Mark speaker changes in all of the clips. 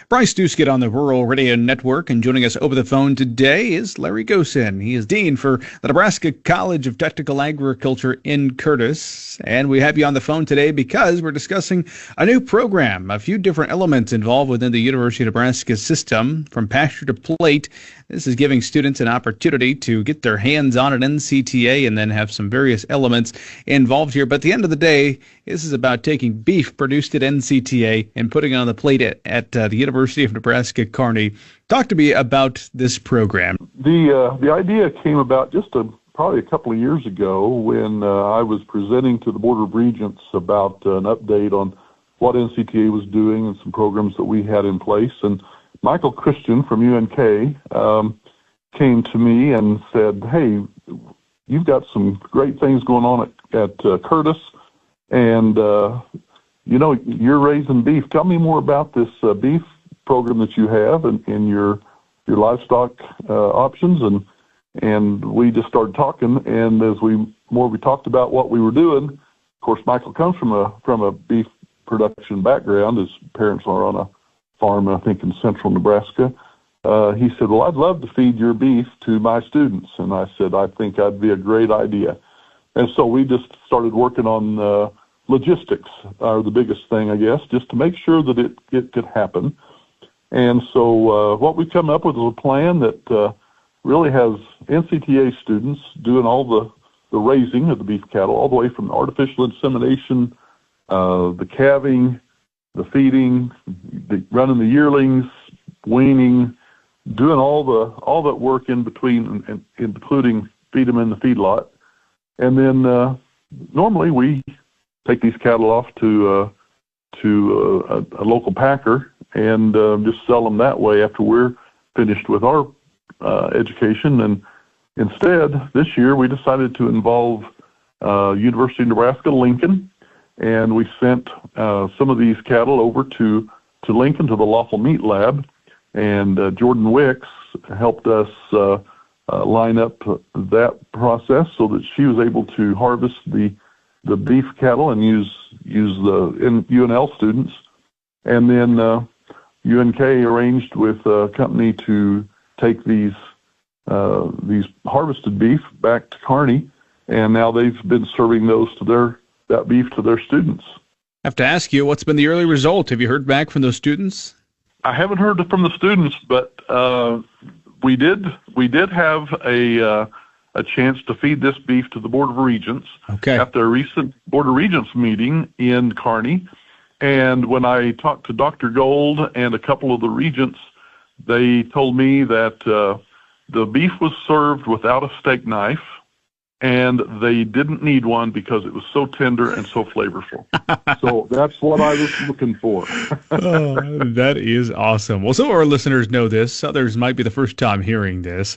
Speaker 1: Bryce Duskett on the Rural Radio Network, and joining us over the phone today is Larry Gossen. He is Dean for the Nebraska College of Technical Agriculture in Curtis. And we have you on the phone today because we're discussing a new program, a few different elements involved within the University of Nebraska system, from pasture to plate. This is giving students an opportunity to get their hands on an NCTA and then have some various elements involved here. But at the end of the day, this is about taking beef produced at NCTA and putting it on the plate at the University of Nebraska, Kearney. Talk to me about this program.
Speaker 2: The idea came about probably a couple of years ago when I was presenting to the Board of Regents about an update on what NCTA was doing and some programs that we had in place. And Michael Christian from UNK came to me and said, "Hey, you've got some great things going on at Curtis, and you're raising beef. Tell me more about this beef program that you have and your livestock options." And we just started talking, and as we talked about what we were doing. Of course, Michael comes from a beef production background. His parents are on a farm, I think, in central Nebraska. He said, "Well, I'd love to feed your beef to my students." And I said, "I think that'd be a great idea." And so we just started working on logistics, are the biggest thing, I guess, just to make sure that it could happen. And so what we come up with is a plan that really has NCTA students doing all the raising of the beef cattle, all the way from artificial insemination, the calving, the feeding, running the yearlings, weaning, doing all that work in between, and including feed them in the feedlot. And then normally we take these cattle off to a local packer and just sell them that way after we're finished with our education. And instead, this year we decided to involve University of Nebraska-Lincoln, and we sent some of these cattle over to Lincoln, to the Lawful Meat Lab, and Jordan Wicks helped us line up that process so that she was able to harvest the beef cattle and use the UNL students. And then UNK arranged with a company to take these harvested beef back to Kearney, and now they've been serving that beef to their students.
Speaker 1: I have to ask you, what's been the early result? Have you heard back from those students?
Speaker 2: I haven't heard from the students, but we did have a chance to feed this beef to the Board of Regents at their recent Board of Regents meeting in Kearney. And when I talked to Dr. Gold and a couple of the regents, they told me that the beef was served without a steak knife, and they didn't need one because it was so tender and so flavorful. So that's what I was looking for.
Speaker 1: Oh, that is awesome. Well, some of our listeners know this. Others might be the first time hearing this.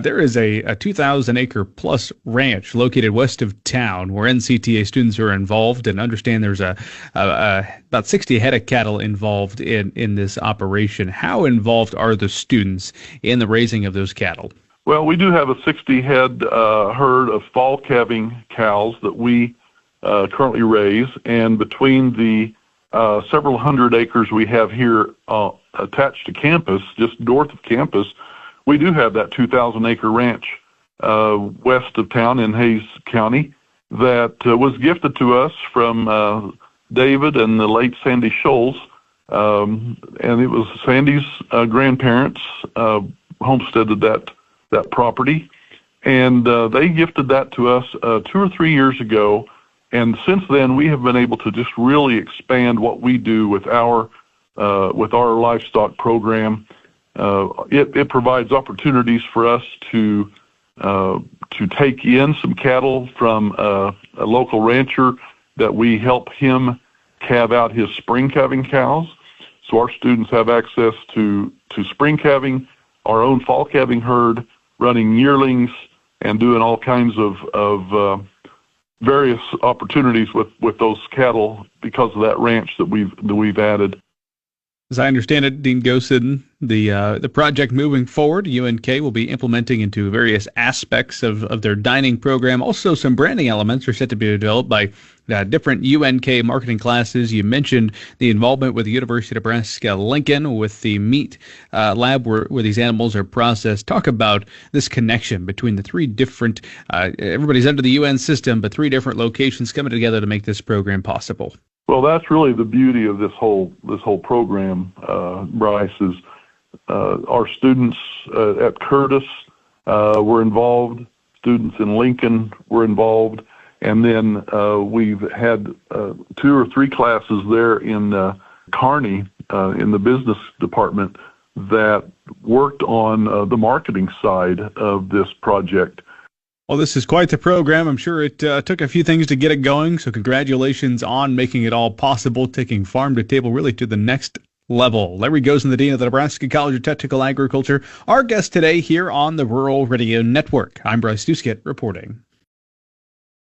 Speaker 1: There is a 2,000-acre plus ranch located west of town where NCTA students are involved, and understand there's about 60 head of cattle involved in this operation. How involved are the students in the raising of those cattle?
Speaker 2: Well, we do have a 60-head herd of fall calving cows that we currently raise, and between the several hundred acres we have here attached to campus, just north of campus, we do have that 2,000-acre ranch west of town in Hayes County that was gifted to us from David and the late Sandy Scholes, and it was Sandy's grandparents homesteaded that property, and they gifted that to us 2 or 3 years ago. And since then, we have been able to just really expand what we do with our livestock program. It provides opportunities for us to take in some cattle from a local rancher that we help him calve out his spring calving cows. So our students have access to spring calving, our own fall calving herd, running yearlings, and doing all kinds of various opportunities with those cattle because of that ranch that we've added.
Speaker 1: As I understand it, Dean Gossen, the project moving forward, UNK will be implementing into various aspects of their dining program. Also, some branding elements are set to be developed by different UNK marketing classes. You mentioned the involvement with the University of Nebraska-Lincoln with the meat lab where these animals are processed. Talk about this connection between the three different, everybody's under the UN system, but three different locations coming together to make this program possible.
Speaker 2: Well, that's really the beauty of this whole program, Bryce, is our students at Curtis were involved, students in Lincoln were involved, and then we've had 2 or 3 classes there in Kearney in the business department that worked on the marketing side of this project.
Speaker 1: Well, this is quite the program. I'm sure it took a few things to get it going, so congratulations on making it all possible, taking farm to table really to the next level. Larry Gossen, the Dean of the Nebraska College of Technical Agriculture, our guest today here on the Rural Radio Network. I'm Bryce Duskett reporting.